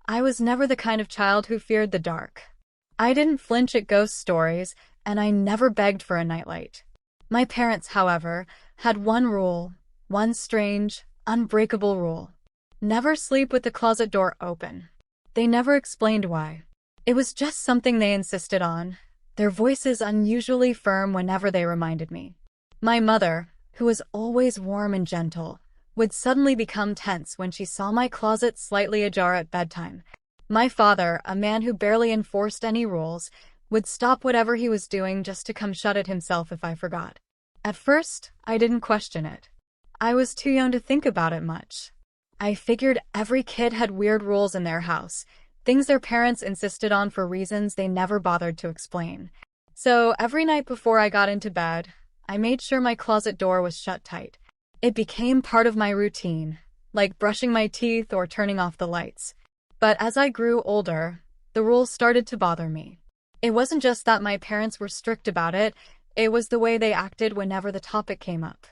I was never the kind of child who feared the dark. I didn't flinch at ghost stories, and I never begged for a nightlight. My parents, however, had one rule, one strange, unbreakable rule. Never sleep with the closet door open. They never explained why. It was just something they insisted on, their voices unusually firm whenever they reminded me. My mother, who was always warm and gentle, would suddenly become tense when she saw my closet slightly ajar at bedtime. My father, a man who barely enforced any rules, would stop whatever he was doing just to come shut it himself if I forgot. At first, I didn't question it. I was too young to think about it much. I figured every kid had weird rules in their house, things their parents insisted on for reasons they never bothered to explain. So every night before I got into bed, I made sure my closet door was shut tight. It became part of my routine, like brushing my teeth or turning off the lights. But as I grew older, the rules started to bother me. It wasn't just that my parents were strict about it, it was the way they acted whenever the topic came up.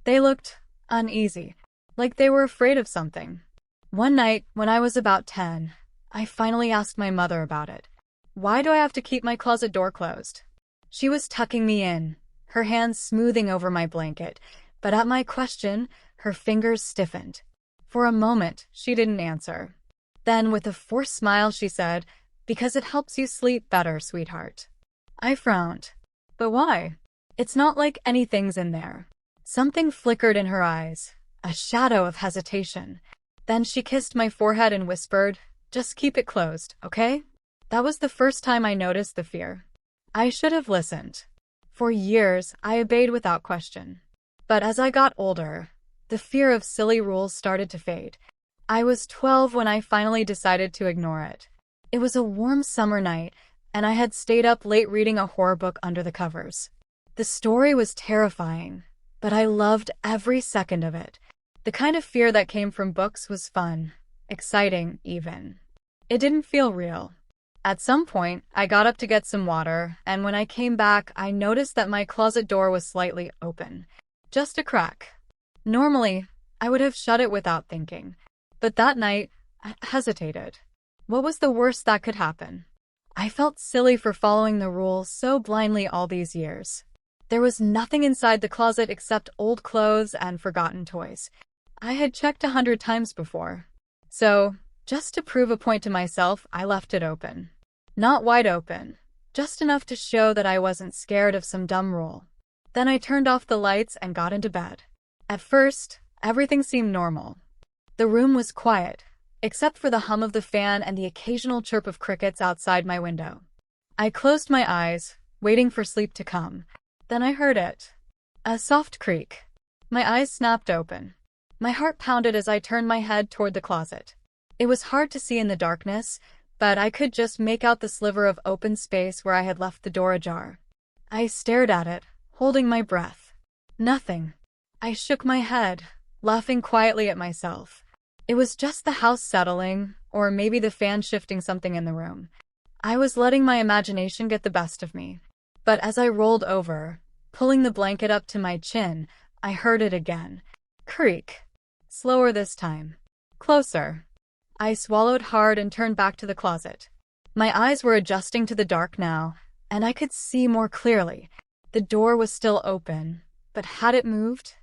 They looked uneasy, like they were afraid of something. One night, when I was about 10, I finally asked my mother about it. Why do I have to keep my closet door closed? She was tucking me in, her hands smoothing over my blanket, but at my question, her fingers stiffened. For a moment, she didn't answer. Then, with a forced smile, she said, "Because it helps you sleep better, sweetheart." I frowned. But why? It's not like anything's in there. Something flickered in her eyes, a shadow of hesitation. Then she kissed my forehead and whispered, "Just keep it closed, okay?" That was the first time I noticed the fear. I should have listened. For years, I obeyed without question. But as I got older, the fear of silly rules started to fade. I was 12 when I finally decided to ignore it. It was a warm summer night, and I had stayed up late reading a horror book under the covers. The story was terrifying, but I loved every second of it. The kind of fear that came from books was fun, exciting even. It didn't feel real. At some point, I got up to get some water, and when I came back, I noticed that my closet door was slightly open. Just a crack. Normally, I would have shut it without thinking. But that night, I hesitated. What was the worst that could happen? I felt silly for following the rules so blindly all these years. There was nothing inside the closet except old clothes and forgotten toys. I had checked 100 times before. So, just to prove a point to myself, I left it open. Not wide open, just enough to show that I wasn't scared of some dumb rule. Then I turned off the lights and got into bed. At first, everything seemed normal. The room was quiet, except for the hum of the fan and the occasional chirp of crickets outside my window. I closed my eyes, waiting for sleep to come. Then I heard it. A soft creak. My eyes snapped open. My heart pounded as I turned my head toward the closet. It was hard to see in the darkness, but I could just make out the sliver of open space where I had left the door ajar. I stared at it, holding my breath. Nothing. I shook my head, laughing quietly at myself. It was just the house settling, or maybe the fan shifting something in the room. I was letting my imagination get the best of me. But as I rolled over, pulling the blanket up to my chin, I heard it again. Creak. Slower this time. Closer. I swallowed hard and turned back to the closet. My eyes were adjusting to the dark now, and I could see more clearly. The door was still open, but had it moved?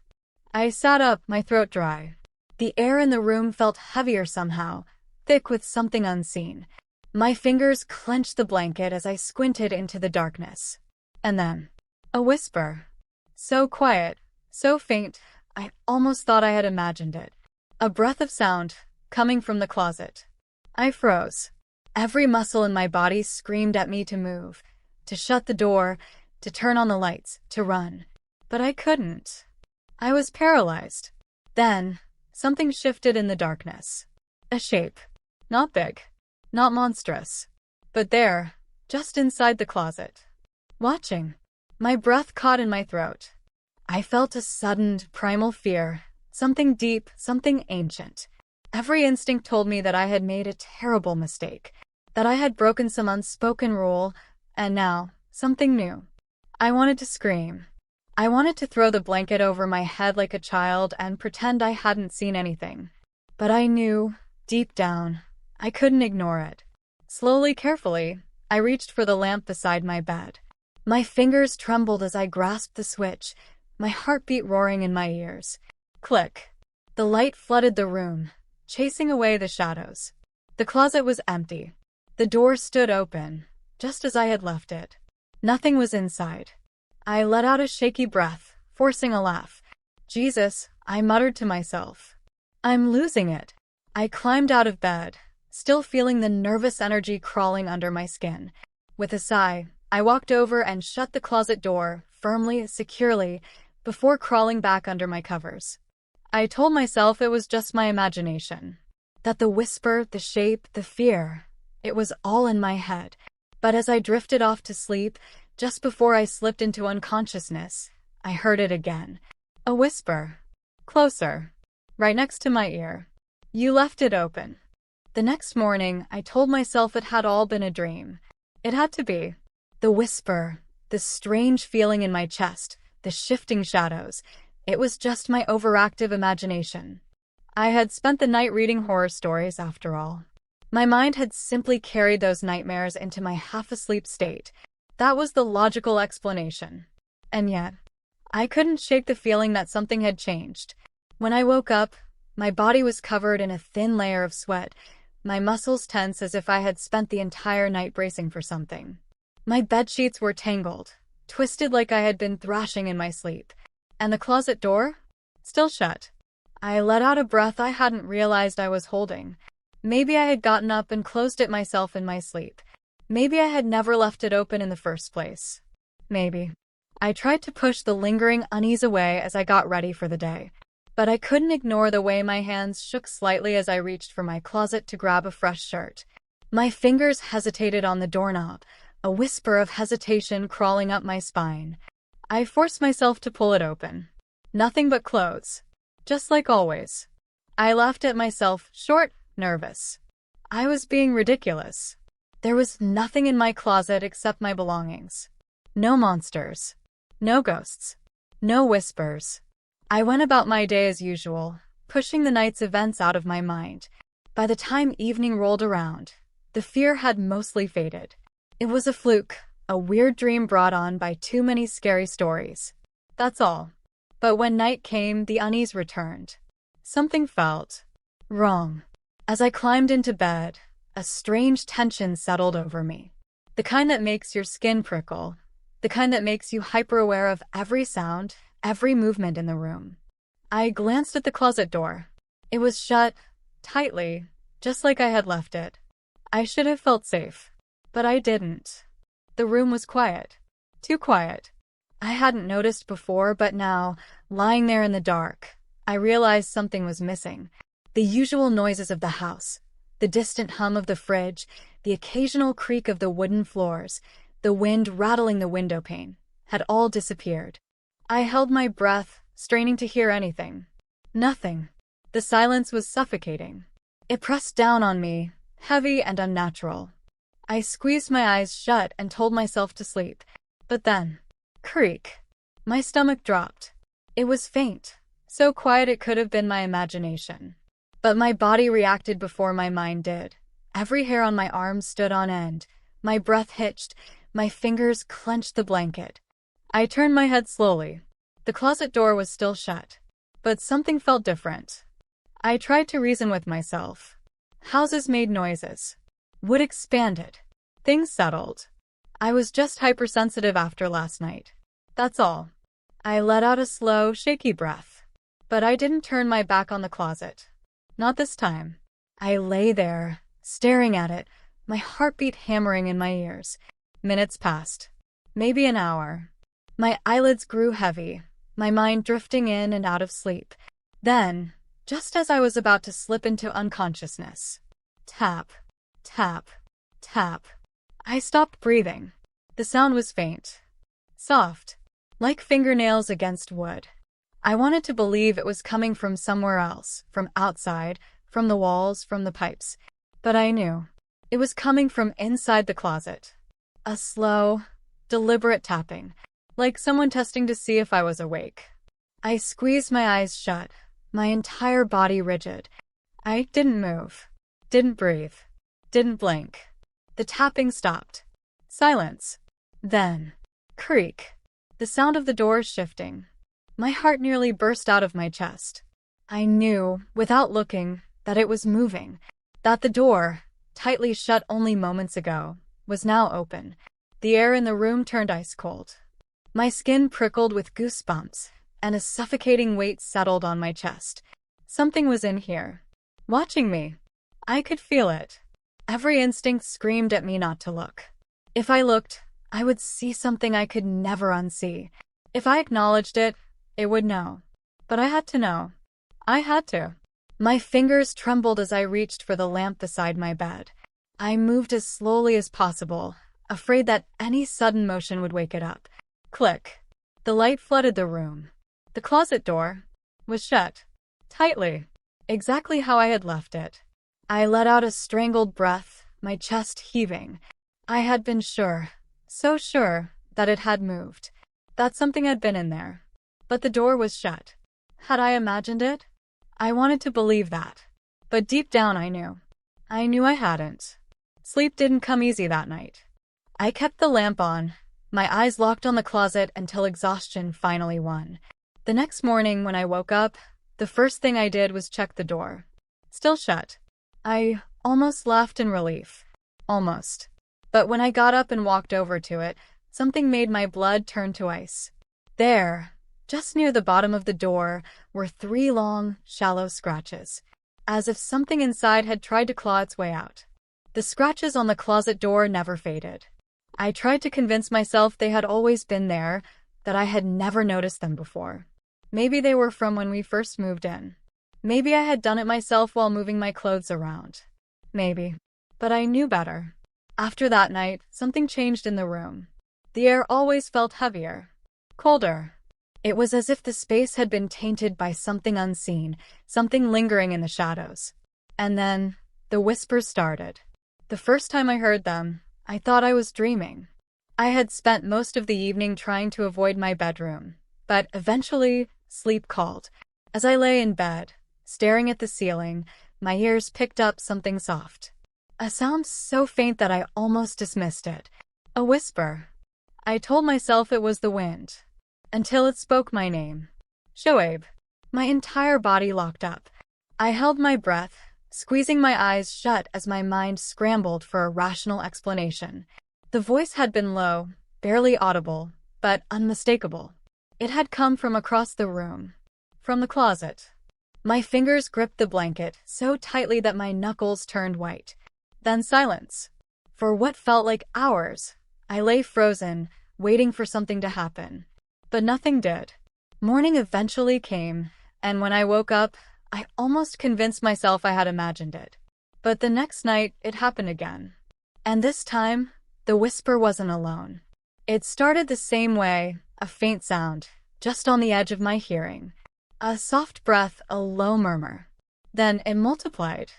I sat up, my throat dry. The air in the room felt heavier somehow, thick with something unseen. My fingers clenched the blanket as I squinted into the darkness. And then, a whisper. So quiet, so faint, I almost thought I had imagined it. A breath of sound, coming from the closet. I froze. Every muscle in my body screamed at me to move, to shut the door, to turn on the lights, to run. But I couldn't. I was paralyzed. Then, something shifted in the darkness. A shape. Not big. Not monstrous. But there, just inside the closet. Watching. My breath caught in my throat. I felt a sudden, primal fear. Something deep, something ancient. Every instinct told me that I had made a terrible mistake. That I had broken some unspoken rule, and now, something new. I wanted to scream. I wanted to throw the blanket over my head like a child and pretend I hadn't seen anything. But I knew, deep down, I couldn't ignore it. Slowly, carefully, I reached for the lamp beside my bed. My fingers trembled as I grasped the switch, my heartbeat roaring in my ears. Click. The light flooded the room, chasing away the shadows. The closet was empty. The door stood open, just as I had left it. Nothing was inside. I let out a shaky breath, forcing a laugh. Jesus, I muttered to myself. I'm losing it. I climbed out of bed, still feeling the nervous energy crawling under my skin. With a sigh, I walked over and shut the closet door, firmly, securely, before crawling back under my covers. I told myself it was just my imagination. That the whisper, the shape, the fear, it was all in my head. But as I drifted off to sleep, just before I slipped into unconsciousness, I heard it again. A whisper. Closer. Right next to my ear. You left it open. The next morning, I told myself it had all been a dream. It had to be. The whisper, the strange feeling in my chest, the shifting shadows. It was just my overactive imagination. I had spent the night reading horror stories, after all. My mind had simply carried those nightmares into my half-asleep state. That was the logical explanation. And yet, I couldn't shake the feeling that something had changed. When I woke up, my body was covered in a thin layer of sweat, my muscles tense as if I had spent the entire night bracing for something. My bedsheets were tangled, twisted like I had been thrashing in my sleep. And the closet door? Still shut. I let out a breath I hadn't realized I was holding. Maybe I had gotten up and closed it myself in my sleep. Maybe I had never left it open in the first place. Maybe. I tried to push the lingering unease away as I got ready for the day. But I couldn't ignore the way my hands shook slightly as I reached for my closet to grab a fresh shirt. My fingers hesitated on the doorknob, a whisper of hesitation crawling up my spine. I forced myself to pull it open. Nothing but clothes. Just like always. I laughed at myself, short, nervous. I was being ridiculous. There was nothing in my closet except my belongings. No monsters. No ghosts. No whispers. I went about my day as usual, pushing the night's events out of my mind. By the time evening rolled around, the fear had mostly faded. It was a fluke, a weird dream brought on by too many scary stories. That's all. But when night came, the unease returned. Something felt wrong. As I climbed into bed, a strange tension settled over me. The kind that makes your skin prickle. The kind that makes you hyper-aware of every sound, every movement in the room. I glanced at the closet door. It was shut, tightly, just like I had left it. I should have felt safe. But I didn't. The room was quiet. Too quiet. I hadn't noticed before, but now, lying there in the dark, I realized something was missing. The usual noises of the house, the distant hum of the fridge, the occasional creak of the wooden floors, the wind rattling the window pane, had all disappeared. I held my breath, straining to hear anything. Nothing. The silence was suffocating. It pressed down on me, heavy and unnatural. I squeezed my eyes shut and told myself to sleep. But then, creak. My stomach dropped. It was faint, so quiet it could have been my imagination. But my body reacted before my mind did. Every hair on my arms stood on end. My breath hitched. My fingers clenched the blanket. I turned my head slowly. The closet door was still shut. But something felt different. I tried to reason with myself. Houses made noises. Wood expanded. Things settled. I was just hypersensitive after last night. That's all. I let out a slow, shaky breath. But I didn't turn my back on the closet. Not this time. I lay there, staring at it, my heartbeat hammering in my ears. Minutes passed. Maybe an hour. My eyelids grew heavy, my mind drifting in and out of sleep. Then, just as I was about to slip into unconsciousness, tap, tap, tap. I stopped breathing. The sound was faint, soft, like fingernails against wood. I wanted to believe it was coming from somewhere else, from outside, from the walls, from the pipes. But I knew. It was coming from inside the closet. A slow, deliberate tapping, like someone testing to see if I was awake. I squeezed my eyes shut, my entire body rigid. I didn't move, didn't breathe. Didn't blink. The tapping stopped. Silence. Then, creak. The sound of the doors shifting. My heart nearly burst out of my chest. I knew, without looking, that it was moving. That the door, tightly shut only moments ago, was now open. The air in the room turned ice cold. My skin prickled with goosebumps, and a suffocating weight settled on my chest. Something was in here, watching me. I could feel it. Every instinct screamed at me not to look. If I looked, I would see something I could never unsee. If I acknowledged it, it would know. But I had to know. I had to. My fingers trembled as I reached for the lamp beside my bed. I moved as slowly as possible, afraid that any sudden motion would wake it up. Click. The light flooded the room. The closet door was shut. Tightly. Exactly how I had left it. I let out a strangled breath, my chest heaving. I had been sure, so sure, that it had moved. That something had been in there. But the door was shut. Had I imagined it? I wanted to believe that. But deep down I knew. I knew I hadn't. Sleep didn't come easy that night. I kept the lamp on, my eyes locked on the closet until exhaustion finally won. The next morning when I woke up, the first thing I did was check the door. Still shut. I almost laughed in relief. Almost. But when I got up and walked over to it, something made my blood turn to ice. There, just near the bottom of the door, were 3 long, shallow scratches, as if something inside had tried to claw its way out. The scratches on the closet door never faded. I tried to convince myself they had always been there, that I had never noticed them before. Maybe they were from when we first moved in. Maybe I had done it myself while moving my clothes around. Maybe. But I knew better. After that night, something changed in the room. The air always felt heavier. Colder. It was as if the space had been tainted by something unseen, something lingering in the shadows. And then, the whispers started. The first time I heard them, I thought I was dreaming. I had spent most of the evening trying to avoid my bedroom, but eventually, sleep called. As I lay in bed, staring at the ceiling, my ears picked up something soft. A sound so faint that I almost dismissed it. A whisper. I told myself it was the wind. Until it spoke my name. Shoaib. My entire body locked up. I held my breath, squeezing my eyes shut as my mind scrambled for a rational explanation. The voice had been low, barely audible, but unmistakable. It had come from across the room. From the closet. My fingers gripped the blanket so tightly that my knuckles turned white. Then silence. For what felt like hours, I lay frozen, waiting for something to happen. But nothing did. Morning eventually came, and when I woke up, I almost convinced myself I had imagined it. But the next night, it happened again. And this time, the whisper wasn't alone. It started the same way, a faint sound, just on the edge of my hearing. A soft breath, a low murmur. Then it multiplied.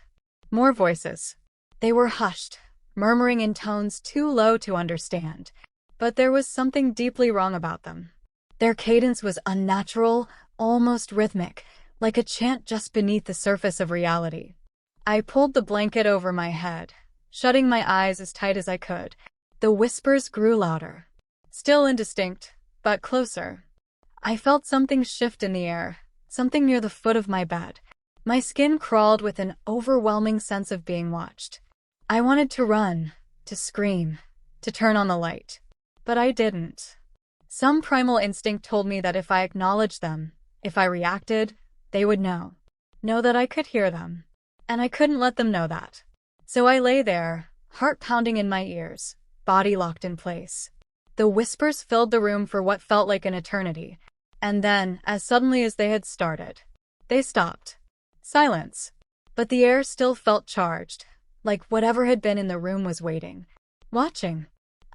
More voices. They were hushed, murmuring in tones too low to understand. But there was something deeply wrong about them. Their cadence was unnatural, almost rhythmic, like a chant just beneath the surface of reality. I pulled the blanket over my head, shutting my eyes as tight as I could. The whispers grew louder. Still indistinct, but closer. I felt something shift in the air, something near the foot of my bed. My skin crawled with an overwhelming sense of being watched. I wanted to run, to scream, to turn on the light. But I didn't. Some primal instinct told me that if I acknowledged them, if I reacted, they would know. Know that I could hear them. And I couldn't let them know that. So I lay there, heart pounding in my ears, body locked in place. The whispers filled the room for what felt like an eternity. And then, as suddenly as they had started, they stopped. Silence. But the air still felt charged, like whatever had been in the room was waiting. Watching.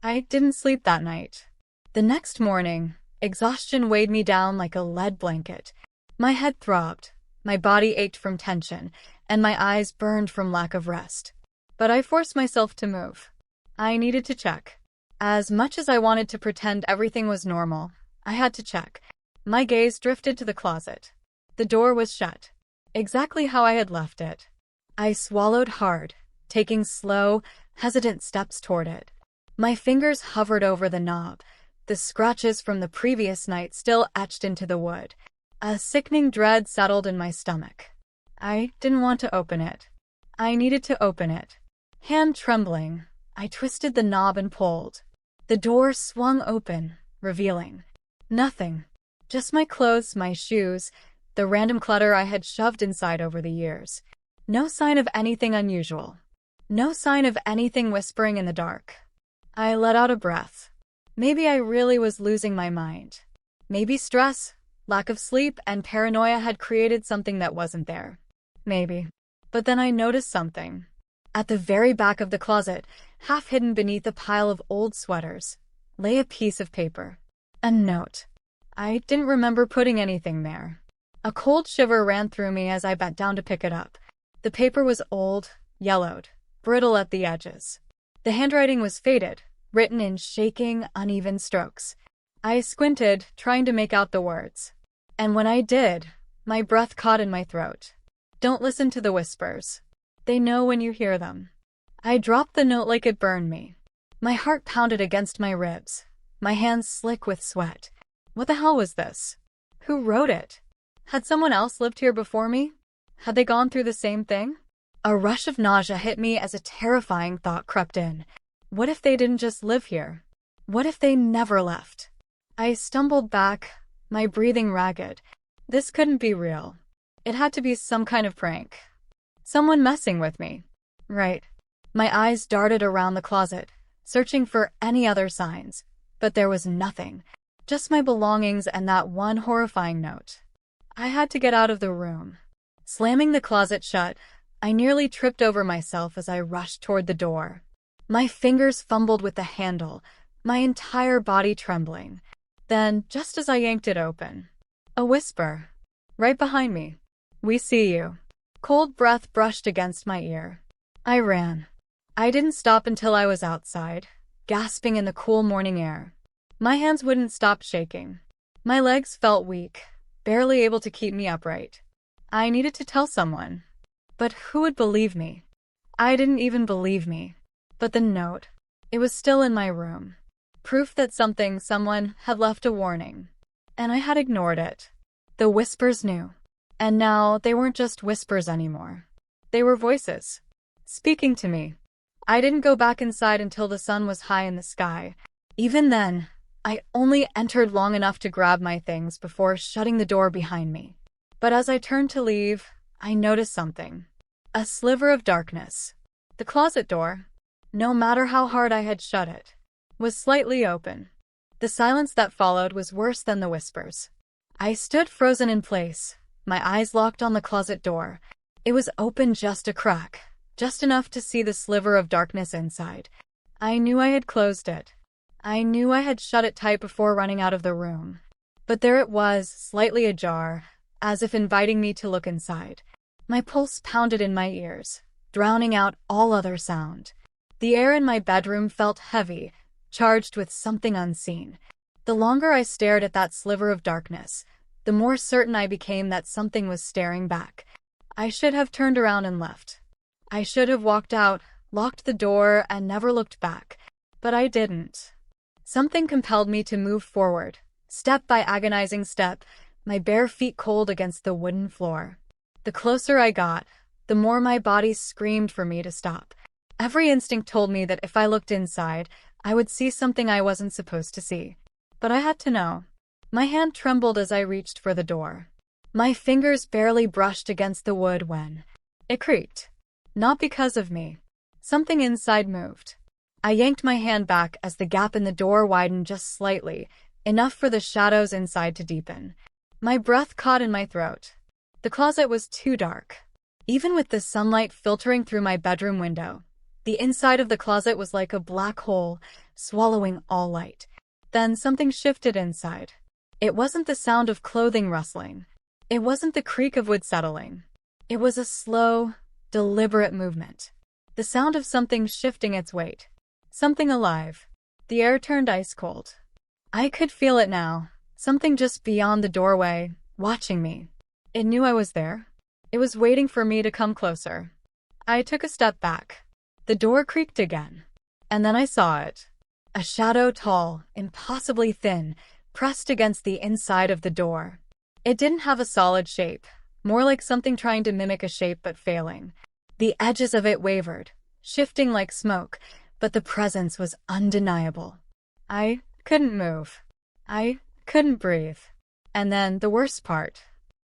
I didn't sleep that night. The next morning, exhaustion weighed me down like a lead blanket. My head throbbed, my body ached from tension, and my eyes burned from lack of rest. But I forced myself to move. I needed to check. As much as I wanted to pretend everything was normal, I had to check. My gaze drifted to the closet. The door was shut. Exactly how I had left it. I swallowed hard, taking slow, hesitant steps toward it. My fingers hovered over the knob, the scratches from the previous night still etched into the wood. A sickening dread settled in my stomach. I didn't want to open it. I needed to open it. Hand trembling, I twisted the knob and pulled. The door swung open, revealing nothing. Just my clothes, my shoes, the random clutter I had shoved inside over the years. No sign of anything unusual. No sign of anything whispering in the dark. I let out a breath. Maybe I really was losing my mind. Maybe stress, lack of sleep, and paranoia had created something that wasn't there. Maybe. But then I noticed something. At the very back of the closet, half hidden beneath a pile of old sweaters, lay a piece of paper. A note. I didn't remember putting anything there. A cold shiver ran through me as I bent down to pick it up. The paper was old, yellowed, brittle at the edges. The handwriting was faded, written in shaking, uneven strokes. I squinted, trying to make out the words. And when I did, my breath caught in my throat. Don't listen to the whispers. They know when you hear them. I dropped the note like it burned me. My heart pounded against my ribs, my hands slick with sweat. What the hell was this? Who wrote it? Had someone else lived here before me? Had they gone through the same thing? A rush of nausea hit me as a terrifying thought crept in. What if they didn't just live here? What if they never left? I stumbled back, my breathing ragged. This couldn't be real. It had to be some kind of prank. Someone messing with me. Right. My eyes darted around the closet, searching for any other signs, but there was nothing. Just my belongings and that one horrifying note. I had to get out of the room. Slamming the closet shut, I nearly tripped over myself as I rushed toward the door. My fingers fumbled with the handle, my entire body trembling. Then, just as I yanked it open, a whisper. Right behind me. We see you. Cold breath brushed against my ear. I ran. I didn't stop until I was outside, gasping in the cool morning air. My hands wouldn't stop shaking. My legs felt weak, barely able to keep me upright. I needed to tell someone. But who would believe me? I didn't even believe me. But the note, it was still in my room. Proof that someone had left a warning. And I had ignored it. The whispers knew. And now they weren't just whispers anymore. They were voices. Speaking to me. I didn't go back inside until the sun was high in the sky. Even then, I only entered long enough to grab my things before shutting the door behind me. But as I turned to leave, I noticed something. A sliver of darkness. The closet door, no matter how hard I had shut it, was slightly open. The silence that followed was worse than the whispers. I stood frozen in place, my eyes locked on the closet door. It was open just a crack, just enough to see the sliver of darkness inside. I knew I had closed it. I knew I had shut it tight before running out of the room. But there it was, slightly ajar, as if inviting me to look inside. My pulse pounded in my ears, drowning out all other sound. The air in my bedroom felt heavy, charged with something unseen. The longer I stared at that sliver of darkness, the more certain I became that something was staring back. I should have turned around and left. I should have walked out, locked the door, and never looked back. But I didn't. Something compelled me to move forward, step by agonizing step, my bare feet cold against the wooden floor. The closer I got, the more my body screamed for me to stop. Every instinct told me that if I looked inside, I would see something I wasn't supposed to see. But I had to know. My hand trembled as I reached for the door. My fingers barely brushed against the wood when it creaked. Not because of me. Something inside moved. I yanked my hand back as the gap in the door widened just slightly, enough for the shadows inside to deepen. My breath caught in my throat. The closet was too dark. Even with the sunlight filtering through my bedroom window, the inside of the closet was like a black hole, swallowing all light. Then something shifted inside. It wasn't the sound of clothing rustling. It wasn't the creak of wood settling. It was a slow, deliberate movement. The sound of something shifting its weight. Something alive. The air turned ice cold. I could feel it now. Something just beyond the doorway, watching me. It knew I was there. It was waiting for me to come closer. I took a step back. The door creaked again. And then I saw it. A shadow tall, impossibly thin, pressed against the inside of the door. It didn't have a solid shape, more like something trying to mimic a shape but failing. The edges of it wavered, shifting like smoke, but the presence was undeniable. I couldn't move. I couldn't breathe. And then the worst part.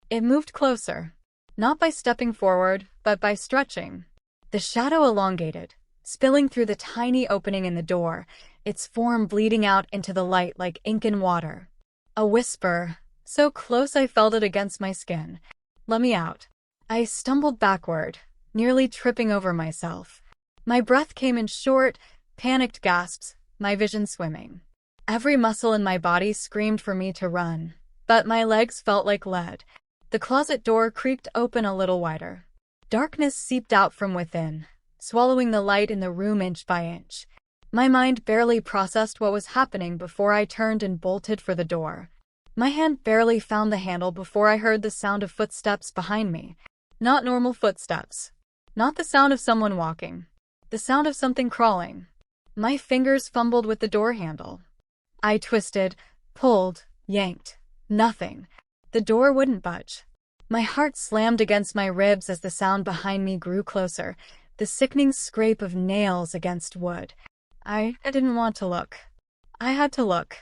It moved closer. Not by stepping forward, but by stretching. The shadow elongated, spilling through the tiny opening in the door, its form bleeding out into the light like ink in water. A whisper, so close I felt it against my skin. "Let me out." I stumbled backward, nearly tripping over myself. My breath came in short, panicked gasps, my vision swimming. Every muscle in my body screamed for me to run, but my legs felt like lead. The closet door creaked open a little wider. Darkness seeped out from within, swallowing the light in the room inch by inch. My mind barely processed what was happening before I turned and bolted for the door. My hand barely found the handle before I heard the sound of footsteps behind me. Not normal footsteps. Not the sound of someone walking. The sound of something crawling. My fingers fumbled with the door handle. I twisted, pulled, yanked. Nothing. The door wouldn't budge. My heart slammed against my ribs as the sound behind me grew closer, the sickening scrape of nails against wood. I didn't want to look. I had to look.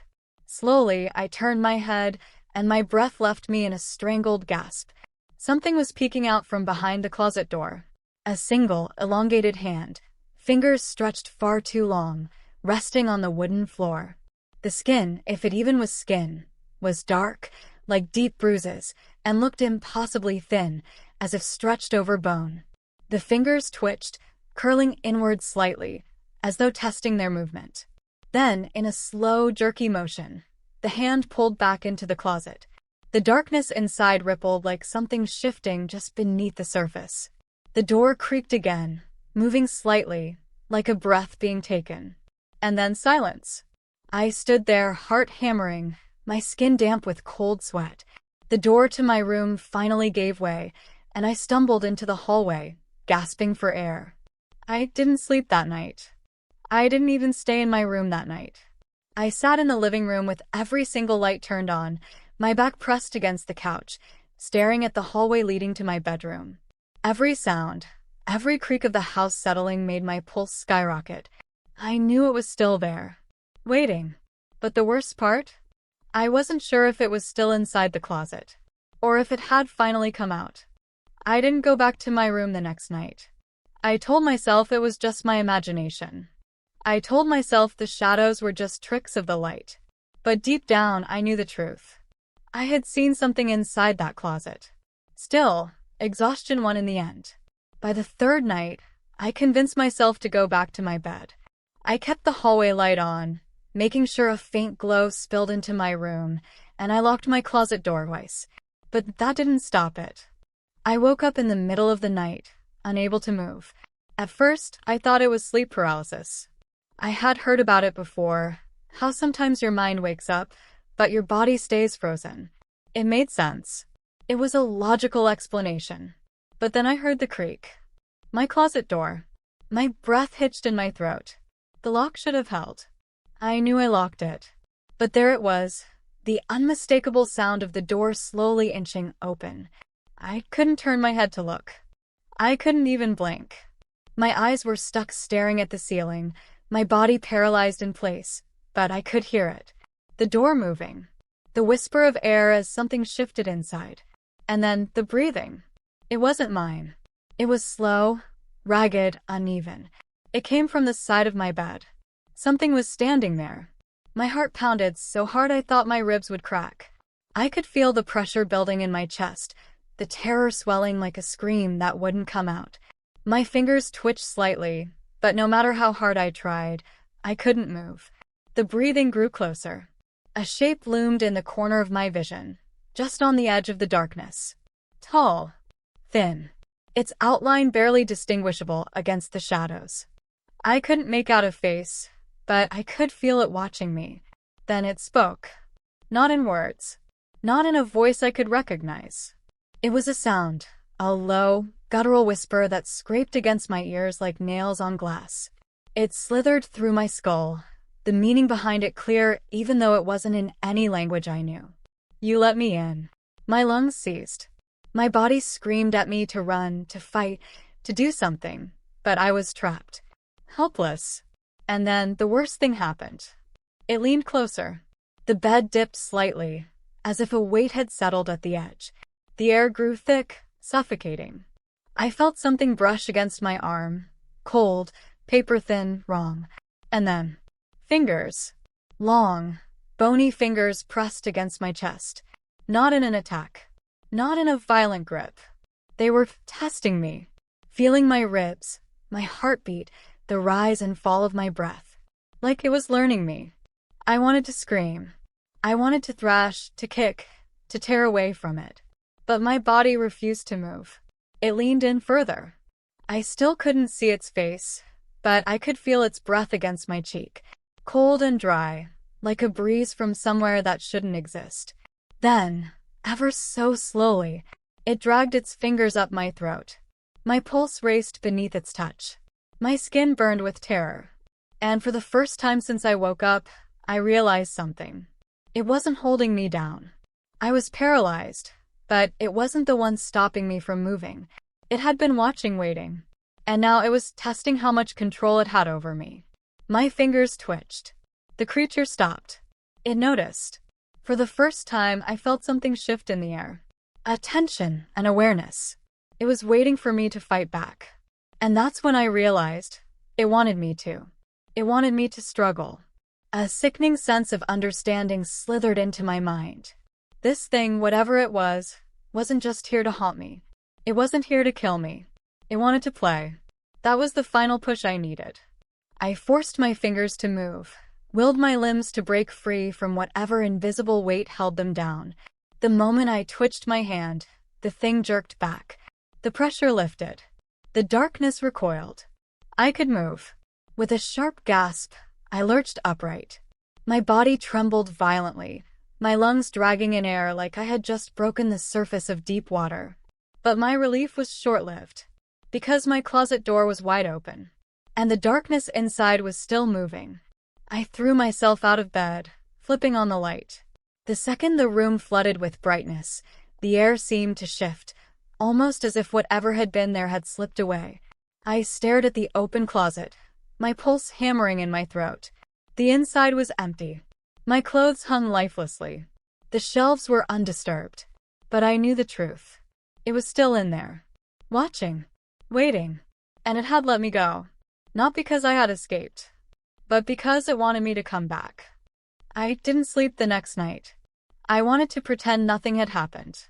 Slowly, I turned my head, and my breath left me in a strangled gasp. Something was peeking out from behind the closet door. A single, elongated hand, fingers stretched far too long, resting on the wooden floor. The skin, if it even was skin, was dark, like deep bruises, and looked impossibly thin, as if stretched over bone. The fingers twitched, curling inward slightly, as though testing their movement. Then, in a slow, jerky motion, the hand pulled back into the closet. The darkness inside rippled like something shifting just beneath the surface. The door creaked again, moving slightly, like a breath being taken. And then silence. I stood there, heart hammering, my skin damp with cold sweat. The door to my room finally gave way, and I stumbled into the hallway, gasping for air. I didn't sleep that night. I didn't even stay in my room that night. I sat in the living room with every single light turned on, my back pressed against the couch, staring at the hallway leading to my bedroom. Every sound, every creak of the house settling made my pulse skyrocket. I knew it was still there, waiting. But the worst part? I wasn't sure if it was still inside the closet, or if it had finally come out. I didn't go back to my room the next night. I told myself it was just my imagination. I told myself the shadows were just tricks of the light. But deep down, I knew the truth. I had seen something inside that closet. Still, exhaustion won in the end. By the third night, I convinced myself to go back to my bed. I kept the hallway light on, making sure a faint glow spilled into my room, and I locked my closet door twice. But that didn't stop it. I woke up in the middle of the night, unable to move. At first, I thought it was sleep paralysis. I had heard about it before, how sometimes your mind wakes up, but your body stays frozen. It made sense. It was a logical explanation. But then I heard the creak. My closet door. My breath hitched in my throat. The lock should have held. I knew I locked it. But there it was, the unmistakable sound of the door slowly inching open. I couldn't turn my head to look. I couldn't even blink. My eyes were stuck staring at the ceiling, my body paralyzed in place, but I could hear it. The door moving. The whisper of air as something shifted inside. And then the breathing. It wasn't mine. It was slow, ragged, uneven. It came from the side of my bed. Something was standing there. My heart pounded so hard I thought my ribs would crack. I could feel the pressure building in my chest, the terror swelling like a scream that wouldn't come out. My fingers twitched slightly, but no matter how hard I tried, I couldn't move. The breathing grew closer. A shape loomed in the corner of my vision, just on the edge of the darkness. Tall, thin, its outline barely distinguishable against the shadows. I couldn't make out a face, but I could feel it watching me. Then it spoke. Not in words. Not in a voice I could recognize. It was a sound, a low, guttural whisper that scraped against my ears like nails on glass. It slithered through my skull, the meaning behind it clear even though it wasn't in any language I knew. "You let me in." My lungs seized. My body screamed at me to run, to fight, to do something, but I was trapped. Helpless. And then the worst thing happened. It leaned closer. The bed dipped slightly, as if a weight had settled at the edge. The air grew thick, suffocating. I felt something brush against my arm. Cold, paper-thin, wrong. And then, fingers. Long, bony fingers pressed against my chest. Not in an attack. Not in a violent grip. They were testing me. Feeling my ribs, my heartbeat, the rise and fall of my breath. Like it was learning me. I wanted to scream. I wanted to thrash, to kick, to tear away from it. But my body refused to move. It leaned in further. I still couldn't see its face, but I could feel its breath against my cheek. Cold and dry, like a breeze from somewhere that shouldn't exist. Then, ever so slowly, it dragged its fingers up my throat. My pulse raced beneath its touch. My skin burned with terror. And for the first time since I woke up, I realized something. It wasn't holding me down. I was paralyzed, but it wasn't the one stopping me from moving. It had been watching, waiting. And now it was testing how much control it had over me. My fingers twitched. The creature stopped. It noticed. For the first time, I felt something shift in the air. A tension, an awareness. It was waiting for me to fight back. And that's when I realized it wanted me to. It wanted me to struggle. A sickening sense of understanding slithered into my mind. This thing, whatever it was, wasn't just here to haunt me. It wasn't here to kill me. It wanted to play. That was the final push I needed. I forced my fingers to move, willed my limbs to break free from whatever invisible weight held them down. The moment I twitched my hand, the thing jerked back. The pressure lifted. The darkness recoiled. I could move. With a sharp gasp, I lurched upright. My body trembled violently, my lungs dragging in air like I had just broken the surface of deep water. But my relief was short-lived, because my closet door was wide open, and the darkness inside was still moving. I threw myself out of bed, flipping on the light. The second the room flooded with brightness, the air seemed to shift, almost as if whatever had been there had slipped away. I stared at the open closet, my pulse hammering in my throat. The inside was empty. My clothes hung lifelessly. The shelves were undisturbed. But I knew the truth. It was still in there. Watching. Waiting. And it had let me go. Not because I had escaped, but because it wanted me to come back. I didn't sleep the next night. I wanted to pretend nothing had happened.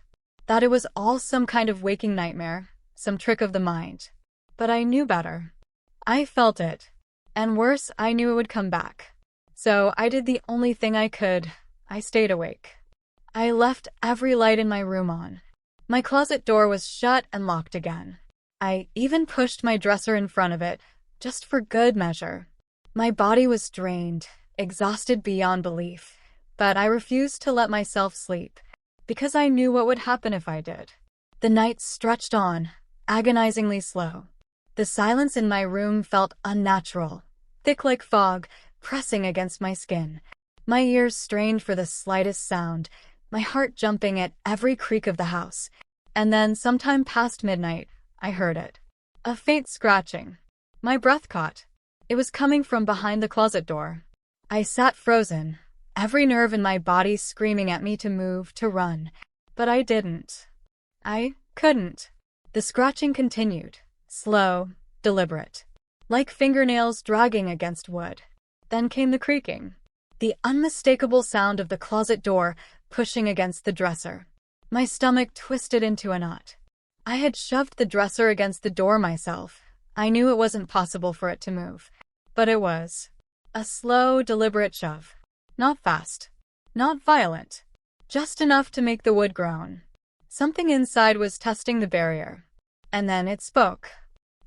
That it was all some kind of waking nightmare, some trick of the mind. But I knew better. I felt it. And worse, I knew it would come back. So I did the only thing I could. I stayed awake. I left every light in my room on. My closet door was shut and locked again. I even pushed my dresser in front of it, just for good measure. My body was drained, exhausted beyond belief, but I refused to let myself sleep, because I knew what would happen if I did. The night stretched on, agonizingly slow. The silence in my room felt unnatural, thick like fog, pressing against my skin. My ears strained for the slightest sound, my heart jumping at every creak of the house. And then, sometime past midnight, I heard it. A faint scratching. My breath caught. It was coming from behind the closet door. I sat frozen, every nerve in my body screaming at me to move, to run. But I didn't. I couldn't. The scratching continued, slow, deliberate, like fingernails dragging against wood. Then came the creaking, the unmistakable sound of the closet door pushing against the dresser. My stomach twisted into a knot. I had shoved the dresser against the door myself. I knew it wasn't possible for it to move. But it was. A slow, deliberate shove. Not fast. Not violent. Just enough to make the wood groan. Something inside was testing the barrier. And then it spoke.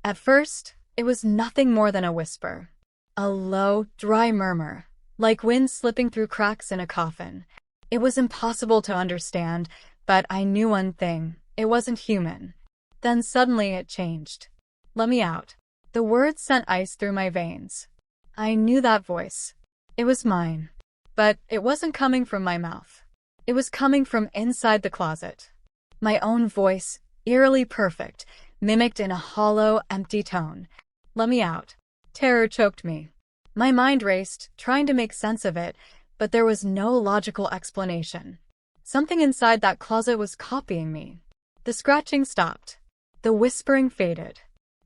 At first, it was nothing more than a whisper. A low, dry murmur, like wind slipping through cracks in a coffin. It was impossible to understand, but I knew one thing. It wasn't human. Then suddenly it changed. "Let me out." The words sent ice through my veins. I knew that voice. It was mine. But it wasn't coming from my mouth. It was coming from inside the closet. My own voice, eerily perfect, mimicked in a hollow, empty tone. "Let me out." Terror choked me. My mind raced, trying to make sense of it, but there was no logical explanation. Something inside that closet was copying me. The scratching stopped. The whispering faded.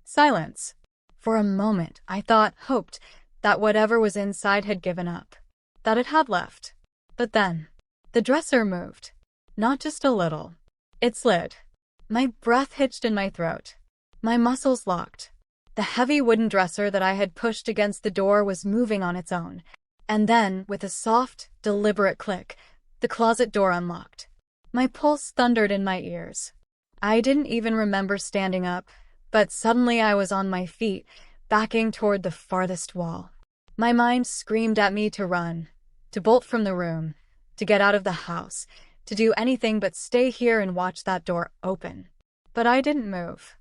Silence. For a moment, I hoped, that whatever was inside had given up. That it had left. But then, the dresser moved. Not just a little. It slid. My breath hitched in my throat. My muscles locked. The heavy wooden dresser that I had pushed against the door was moving on its own. And then, with a soft, deliberate click, the closet door unlocked. My pulse thundered in my ears. I didn't even remember standing up, but suddenly I was on my feet, backing toward the farthest wall. My mind screamed at me to run, to bolt from the room, to get out of the house, to do anything but stay here and watch that door open. But I didn't move.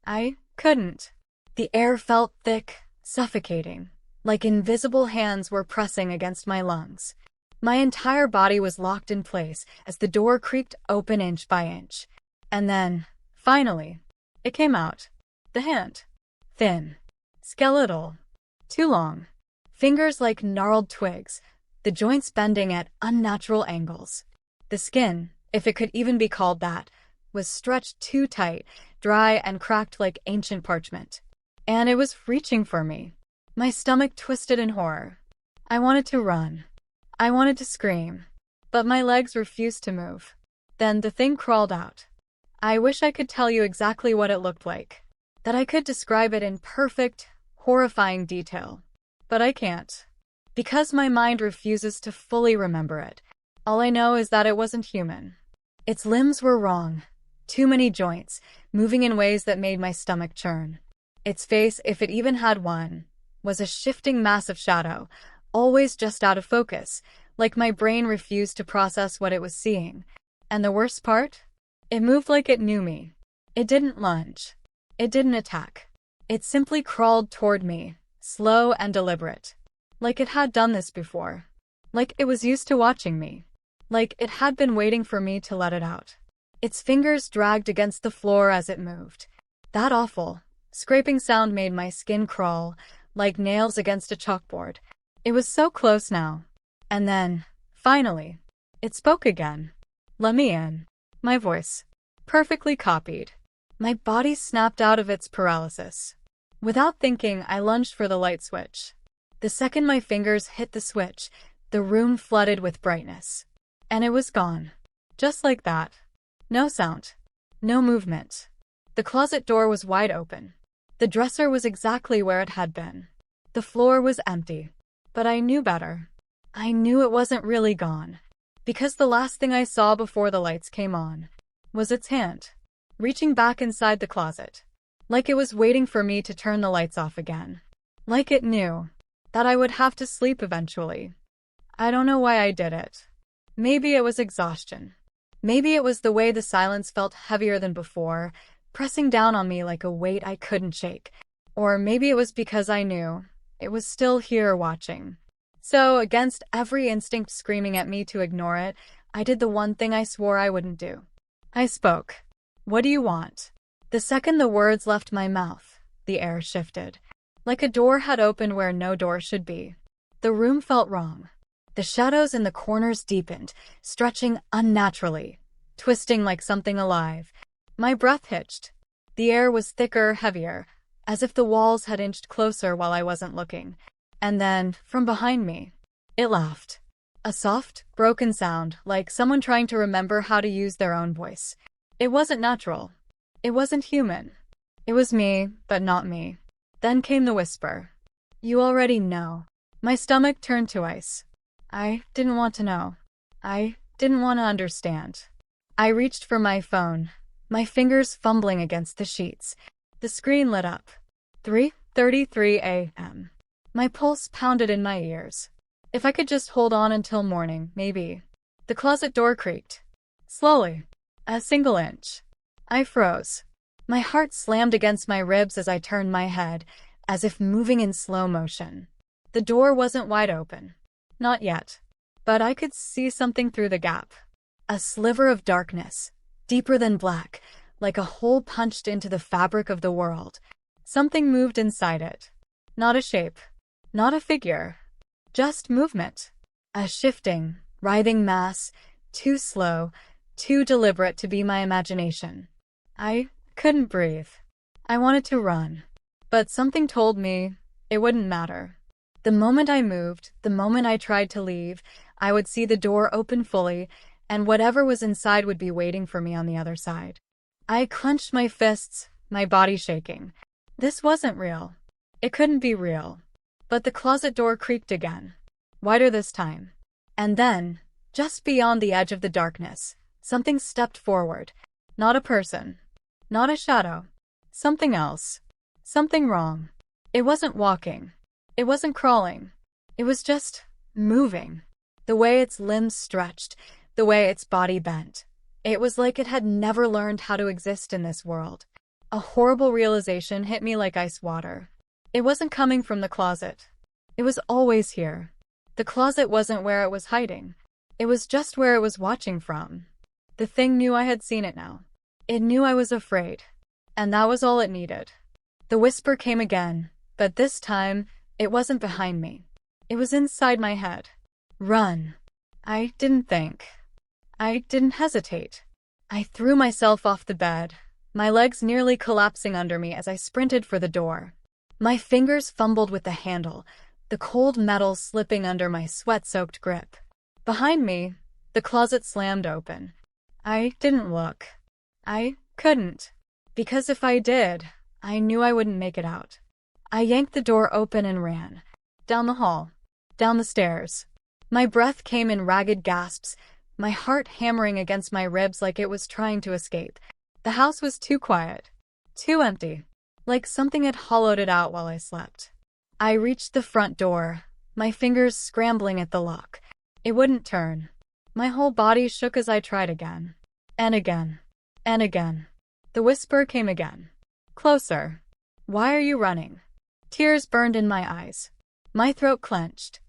I couldn't. The air felt thick, suffocating, like invisible hands were pressing against my lungs. My entire body was locked in place as the door creaked open inch by inch. And then, finally, it came out. The hand. Thin. Skeletal. Too long. Fingers like gnarled twigs, the joints bending at unnatural angles. The skin, if it could even be called that, was stretched too tight, dry and cracked like ancient parchment. And it was reaching for me. My stomach twisted in horror. I wanted to run. I wanted to scream. But my legs refused to move. Then the thing crawled out. I wish I could tell you exactly what it looked like. That I could describe it in perfect, horrifying detail. But I can't. Because my mind refuses to fully remember it. All I know is that it wasn't human. Its limbs were wrong. Too many joints, moving in ways that made my stomach churn. Its face, if it even had one, was a shifting mass of shadow, always just out of focus, like my brain refused to process what it was seeing. And the worst part? It moved like it knew me. It didn't lunge. It didn't attack. It simply crawled toward me, slow and deliberate. Like it had done this before. Like it was used to watching me. Like it had been waiting for me to let it out. Its fingers dragged against the floor as it moved. That awful, scraping sound made my skin crawl, like nails against a chalkboard. It was so close now. And then, finally, it spoke again. "Let me in." My voice. Perfectly copied. My body snapped out of its paralysis. Without thinking, I lunged for the light switch. The second my fingers hit the switch, the room flooded with brightness. And it was gone. Just like that. No sound. No movement. The closet door was wide open. The dresser was exactly where it had been. The floor was empty. But I knew better. I knew it wasn't really gone. Because the last thing I saw before the lights came on was its hand, reaching back inside the closet. Like it was waiting for me to turn the lights off again. Like it knew that I would have to sleep eventually. I don't know why I did it. Maybe it was exhaustion. Maybe it was the way the silence felt heavier than before, pressing down on me like a weight I couldn't shake. Or maybe it was because I knew it was still here watching. So, against every instinct screaming at me to ignore it, I did the one thing I swore I wouldn't do. I spoke. "What do you want?" The second the words left my mouth, the air shifted. Like a door had opened where no door should be. The room felt wrong. The shadows in the corners deepened, stretching unnaturally, twisting like something alive. My breath hitched. The air was thicker, heavier, as if the walls had inched closer while I wasn't looking. And then, from behind me, it laughed. A soft, broken sound, like someone trying to remember how to use their own voice. It wasn't natural. It wasn't human. It was me, but not me. Then came the whisper. "You already know." My stomach turned to ice. I didn't want to know. I didn't want to understand. I reached for my phone, my fingers fumbling against the sheets. The screen lit up. 3:33 a.m. My pulse pounded in my ears. If I could just hold on until morning, maybe. The closet door creaked. Slowly. A single inch. I froze. My heart slammed against my ribs as I turned my head, as if moving in slow motion. The door wasn't wide open. Not yet. But I could see something through the gap. A sliver of darkness, deeper than black, like a hole punched into the fabric of the world. Something moved inside it. Not a shape. Not a figure. Just movement. A shifting, writhing mass, too slow, too deliberate to be my imagination. I couldn't breathe. I wanted to run. But something told me it wouldn't matter. The moment I moved, the moment I tried to leave, I would see the door open fully, and whatever was inside would be waiting for me on the other side. I clenched my fists, my body shaking. This wasn't real. It couldn't be real. But the closet door creaked again, wider this time. And then, just beyond the edge of the darkness, something stepped forward. Not a person. Not a shadow. Something else. Something wrong. It wasn't walking. It wasn't crawling. It was just moving. The way its limbs stretched, the way its body bent. It was like it had never learned how to exist in this world. A horrible realization hit me like ice water. It wasn't coming from the closet. It was always here. The closet wasn't where it was hiding. It was just where it was watching from. The thing knew I had seen it now. It knew I was afraid. And that was all it needed. The whisper came again, but this time, it wasn't behind me. It was inside my head. Run. I didn't think. I didn't hesitate. I threw myself off the bed, my legs nearly collapsing under me as I sprinted for the door. My fingers fumbled with the handle, the cold metal slipping under my sweat-soaked grip. Behind me, the closet slammed open. I didn't look. I couldn't. Because if I did, I knew I wouldn't make it out. I yanked the door open and ran. Down the hall. Down the stairs. My breath came in ragged gasps, my heart hammering against my ribs like it was trying to escape. The house was too quiet. Too empty. Like something had hollowed it out while I slept. I reached the front door, my fingers scrambling at the lock. It wouldn't turn. My whole body shook as I tried again. And again. And again. The whisper came again. Closer. Why are you running? Tears burned in my eyes. My throat clenched.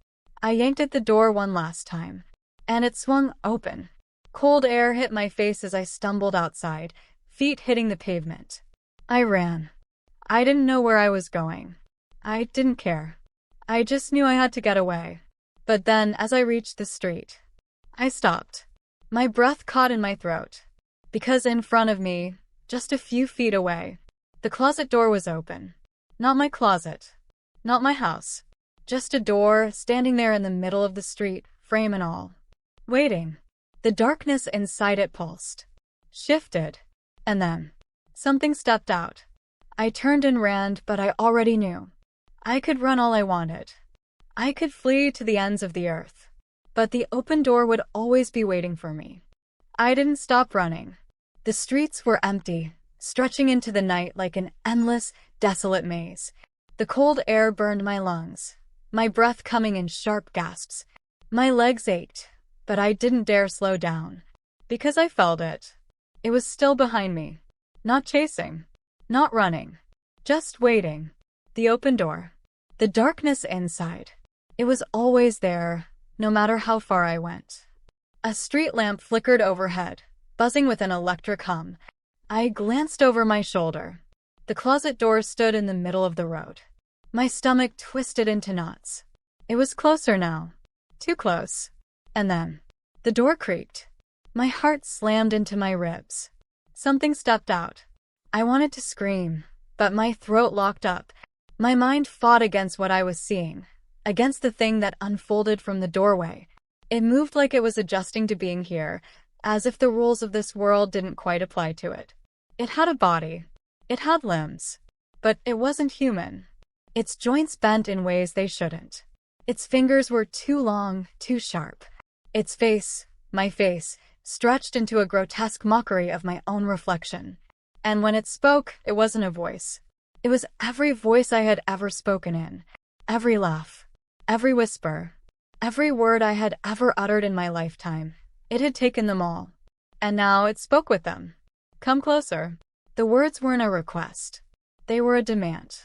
I yanked at the door one last time. And it swung open. Cold air hit my face as I stumbled outside, feet hitting the pavement. I ran. I didn't know where I was going. I didn't care. I just knew I had to get away. But then, as I reached the street, I stopped. My breath caught in my throat. Because in front of me, just a few feet away, the closet door was open. Not my closet. Not my house. Just a door, standing there in the middle of the street, frame and all. Waiting. The darkness inside it pulsed. Shifted. And then, something stepped out. I turned and ran, but I already knew. I could run all I wanted. I could flee to the ends of the earth. But the open door would always be waiting for me. I didn't stop running. The streets were empty, stretching into the night like an endless, desolate maze. The cold air burned my lungs, my breath coming in sharp gasps. My legs ached, but I didn't dare slow down. Because I felt it. It was still behind me. Not chasing. Not running. Just waiting. The open door. The darkness inside. It was always there, no matter how far I went. A street lamp flickered overhead, buzzing with an electric hum. I glanced over my shoulder. The closet door stood in the middle of the road. My stomach twisted into knots. It was closer now. Too close. And then, the door creaked. My heart slammed into my ribs. Something stepped out. I wanted to scream, but my throat locked up. My mind fought against what I was seeing, against the thing that unfolded from the doorway. It moved like it was adjusting to being here, as if the rules of this world didn't quite apply to it. It had a body. It had limbs. But it wasn't human. Its joints bent in ways they shouldn't. Its fingers were too long, too sharp. Its face, my face, stretched into a grotesque mockery of my own reflection. And when it spoke, it wasn't a voice. It was every voice I had ever spoken in. Every laugh. Every whisper. Every word I had ever uttered in my lifetime. It had taken them all. And now it spoke with them. Come closer. The words weren't a request. They were a demand.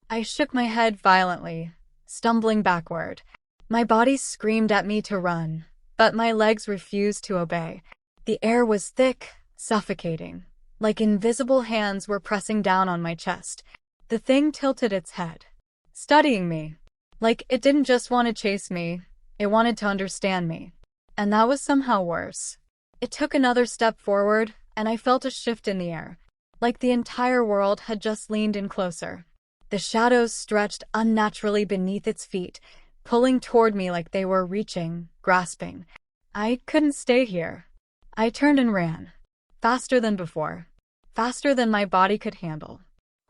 I shook my head violently, stumbling backward. My body screamed at me to run, but my legs refused to obey. The air was thick, suffocating, like invisible hands were pressing down on my chest. The thing tilted its head, studying me. Like it didn't just want to chase me, it wanted to understand me. And that was somehow worse. It took another step forward, and I felt a shift in the air, like the entire world had just leaned in closer. The shadows stretched unnaturally beneath its feet, pulling toward me like they were reaching, grasping. I couldn't stay here. I turned and ran. Faster than before. Faster than my body could handle.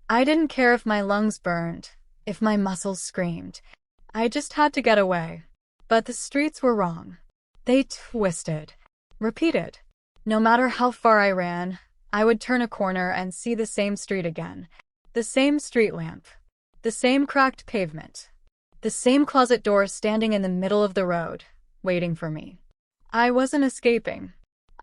I didn't care if my lungs burned, if my muscles screamed. I just had to get away. But the streets were wrong. They twisted. Repeated. No matter how far I ran, I would turn a corner and see the same street again. The same street lamp. The same cracked pavement. The same closet door standing in the middle of the road, waiting for me. I wasn't escaping.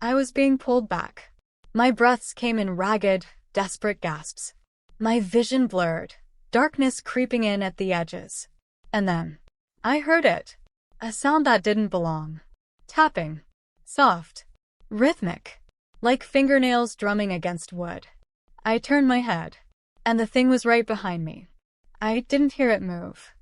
I was being pulled back. My breaths came in ragged, desperate gasps. My vision blurred, darkness creeping in at the edges. And then, I heard it. A sound that didn't belong. Tapping. Soft. Rhythmic. Like fingernails drumming against wood. I turned my head, and the thing was right behind me. I didn't hear it move.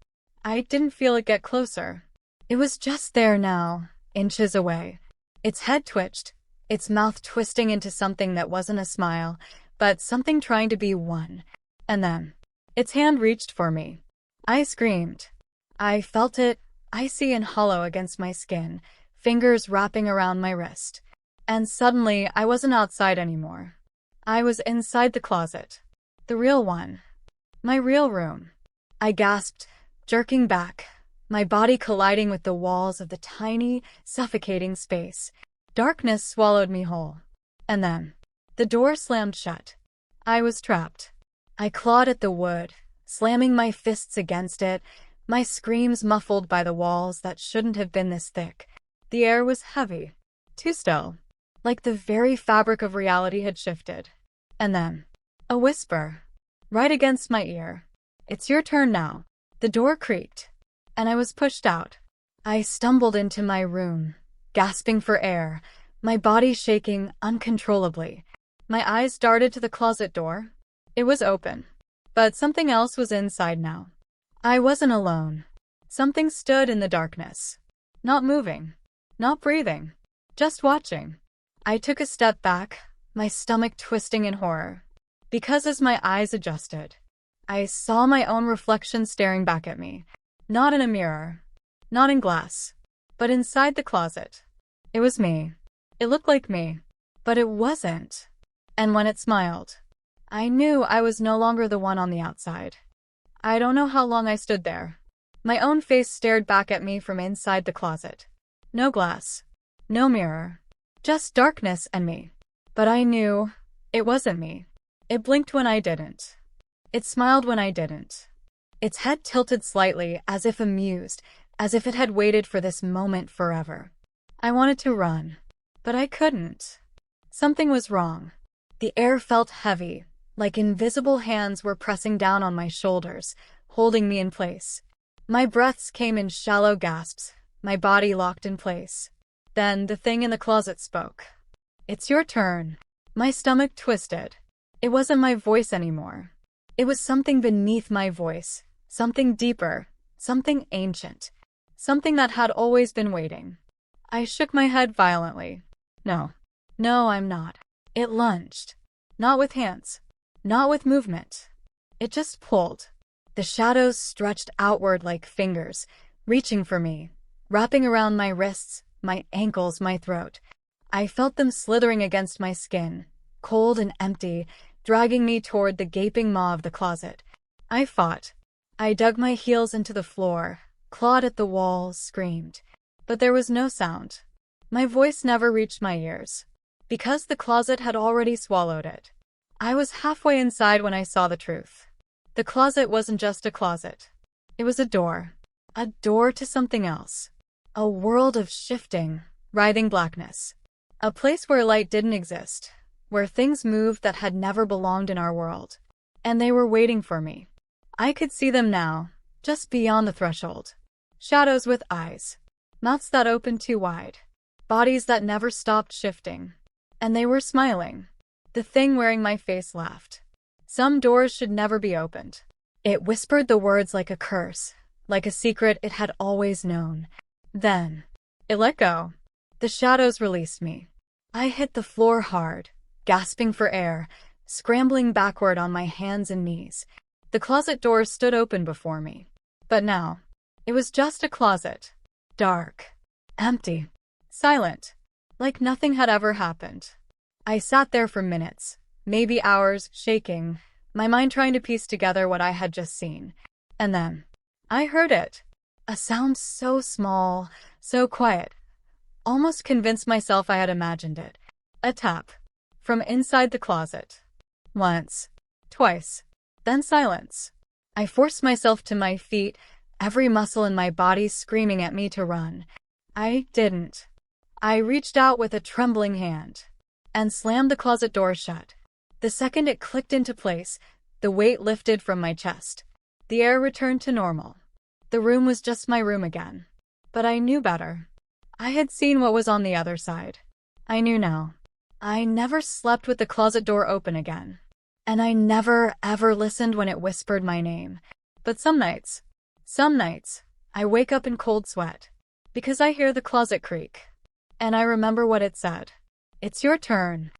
I didn't feel it get closer. It was just there now, inches away. Its head twitched, its mouth twisting into something that wasn't a smile, but something trying to be one. And then, its hand reached for me. I screamed. I felt it, icy and hollow against my skin, fingers wrapping around my wrist. And suddenly, I wasn't outside anymore. I was inside the closet. The real one. My real room. I gasped, jerking back, my body colliding with the walls of the tiny, suffocating space. Darkness swallowed me whole. And then, the door slammed shut. I was trapped. I clawed at the wood, slamming my fists against it, my screams muffled by the walls that shouldn't have been this thick. The air was heavy, too still, like the very fabric of reality had shifted. And then, a whisper, right against my ear. "It's your turn now." The door creaked, and I was pushed out. I stumbled into my room, gasping for air, my body shaking uncontrollably. My eyes darted to the closet door. It was open, but something else was inside now. I wasn't alone. Something stood in the darkness, not moving, not breathing, just watching. I took a step back, my stomach twisting in horror, because as my eyes adjusted, I saw my own reflection staring back at me, not in a mirror, not in glass, but inside the closet. It was me. It looked like me, but it wasn't. And when it smiled, I knew I was no longer the one on the outside. I don't know how long I stood there. My own face stared back at me from inside the closet. No glass, no mirror, just darkness and me. But I knew it wasn't me. It blinked when I didn't. It smiled when I didn't. Its head tilted slightly, as if amused, as if it had waited for this moment forever. I wanted to run, but I couldn't. Something was wrong. The air felt heavy, like invisible hands were pressing down on my shoulders, holding me in place. My breaths came in shallow gasps, my body locked in place. Then the thing in the closet spoke. "It's your turn." My stomach twisted. It wasn't my voice anymore. It was something beneath my voice, something deeper, something ancient, something that had always been waiting. I shook my head violently. No, I'm not. It lunged. Not with hands. Not with movement. It just pulled. The shadows stretched outward like fingers, reaching for me, wrapping around my wrists, my ankles, my throat. I felt them slithering against my skin, cold and empty, dragging me toward the gaping maw of the closet. I fought. I dug my heels into the floor, clawed at the walls, screamed. But there was no sound. My voice never reached my ears, because the closet had already swallowed it. I was halfway inside when I saw the truth. The closet wasn't just a closet. It was a door to something else. A world of shifting, writhing blackness. A place where light didn't exist, where things moved that had never belonged in our world. And they were waiting for me. I could see them now, just beyond the threshold. Shadows with eyes, mouths that opened too wide, bodies that never stopped shifting. And they were smiling. The thing wearing my face laughed. Some doors should never be opened. It whispered the words like a curse, like a secret it had always known. Then, it let go. The shadows released me. I hit the floor hard, gasping for air, scrambling backward on my hands and knees. The closet door stood open before me. But now, it was just a closet. Dark, empty, silent, like nothing had ever happened. I sat there for minutes, maybe hours, shaking, my mind trying to piece together what I had just seen. And then, I heard it. A sound so small, so quiet. Almost convinced myself I had imagined it. A tap. From inside the closet. Once. Twice. Then silence. I forced myself to my feet, every muscle in my body screaming at me to run. I didn't. I reached out with a trembling hand and slammed the closet door shut. The second it clicked into place, the weight lifted from my chest. The air returned to normal. The room was just my room again. But I knew better. I had seen what was on the other side. I knew now. I never slept with the closet door open again. And I never, ever listened when it whispered my name. But some nights, I wake up in cold sweat. Because I hear the closet creak. And I remember what it said. It's your turn.